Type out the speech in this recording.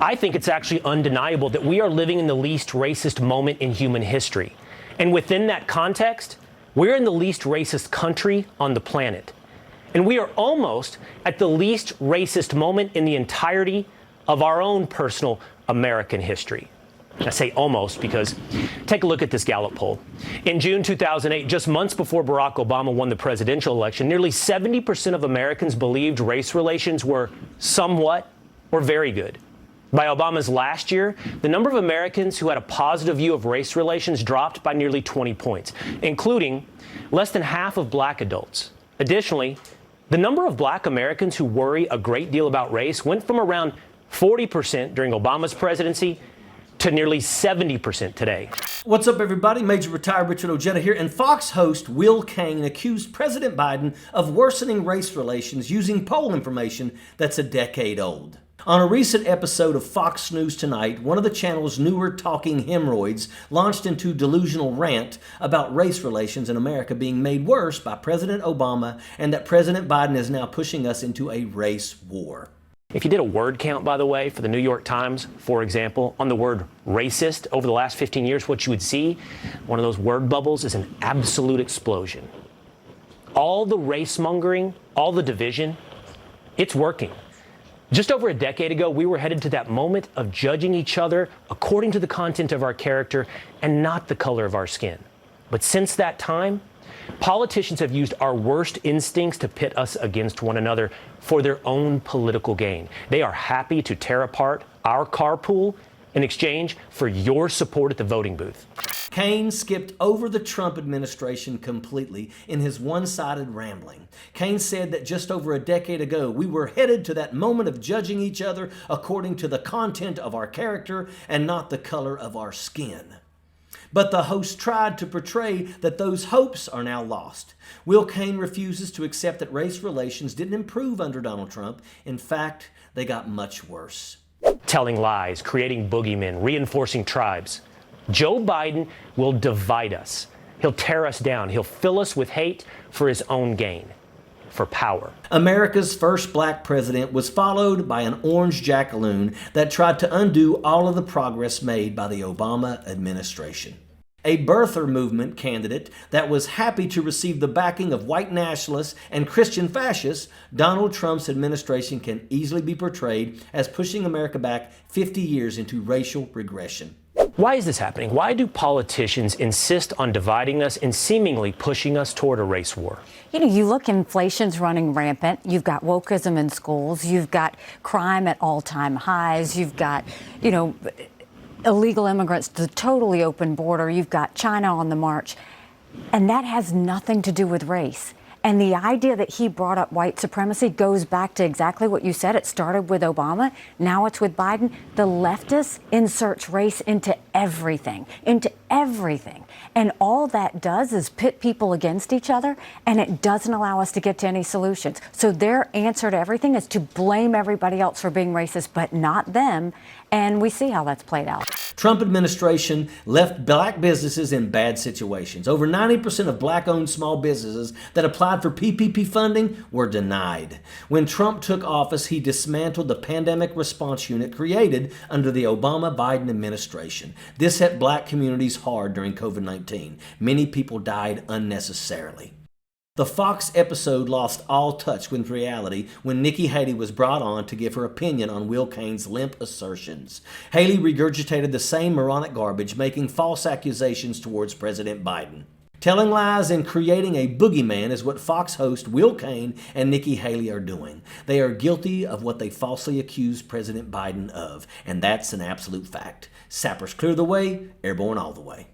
I think it's actually undeniable that we are living in the least racist moment in human history. And within that context, we're in the least racist country on the planet. And we are almost at the least racist moment in the entirety of our own personal American history. I say almost because take a look at this Gallup poll. In June 2008, just months before Barack Obama won the presidential election, nearly 70% of Americans believed race relations were somewhat or very good. By Obama's last year, the number of Americans who had a positive view of race relations dropped by nearly 20 points, including less than half of black adults. Additionally, the number of black Americans who worry a great deal about race went from around 40% during Obama's presidency to nearly 70% today. What's up, everybody? Major Retired Richard Ojeda here, and Fox host Will Cain accused President Biden of worsening race relations using poll information that's a decade old. On a recent episode of Fox News Tonight, one of the channel's newer talking hemorrhoids launched into delusional rant about race relations in America being made worse by President Obama and that President Biden is now pushing us into a race war. If you did a word count, by the way, for the New York Times, for example, on the word racist over the last 15 years, what you would see, one of those word bubbles, is an absolute explosion. All the race mongering, all the division, it's working. Just over a decade ago, we were headed to that moment of judging each other according to the content of our character and not the color of our skin. But since that time, politicians have used our worst instincts to pit us against one another for their own political gain. They are happy to tear apart our carpool in exchange for your support at the voting booth. Cain skipped over the Trump administration completely in his one-sided rambling. Cain said that just over a decade ago, we were headed to that moment of judging each other according to the content of our character and not the color of our skin. But the host tried to portray that those hopes are now lost. Will Cain refuses to accept that race relations didn't improve under Donald Trump. In fact, they got much worse. Telling lies, creating boogeymen, reinforcing tribes. Joe Biden will divide us. He'll tear us down. He'll fill us with hate for his own gain, for power. America's first black president was followed by an orange jackaloon that tried to undo all of the progress made by the Obama administration. A birther movement candidate that was happy to receive the backing of white nationalists and Christian fascists, Donald Trump's administration can easily be portrayed as pushing America back 50 years into racial regression. Why is this happening? Why do politicians insist on dividing us and seemingly pushing us toward a race war? You know, you look, inflation's running rampant. You've got wokeism in schools. You've got crime at all-time highs. You've got, illegal immigrants, the totally open border. You've got China on the march. And that has nothing to do with race. And the idea that he brought up white supremacy goes back to exactly what you said. It started with Obama. Now it's with Biden. The leftists insert race into everything. And all that does is pit people against each other, and it doesn't allow us to get to any solutions. So their answer to everything is to blame everybody else for being racist, but not them. And we see how that's played out. Trump administration left black businesses in bad situations. Over 90% of black-owned small businesses that applied for PPP funding were denied. When Trump took office, he dismantled the pandemic response unit created under the Obama-Biden administration. This hit black communities hard during COVID-19. Many people died unnecessarily. The Fox episode lost all touch with reality when Nikki Haley was brought on to give her opinion on Will Cain's limp assertions. Haley regurgitated the same moronic garbage, making false accusations towards President Biden. Telling lies and creating a boogeyman is what Fox host Will Cain and Nikki Haley are doing. They are guilty of what they falsely accused President Biden of, and that's an absolute fact. Sappers clear the way, airborne all the way.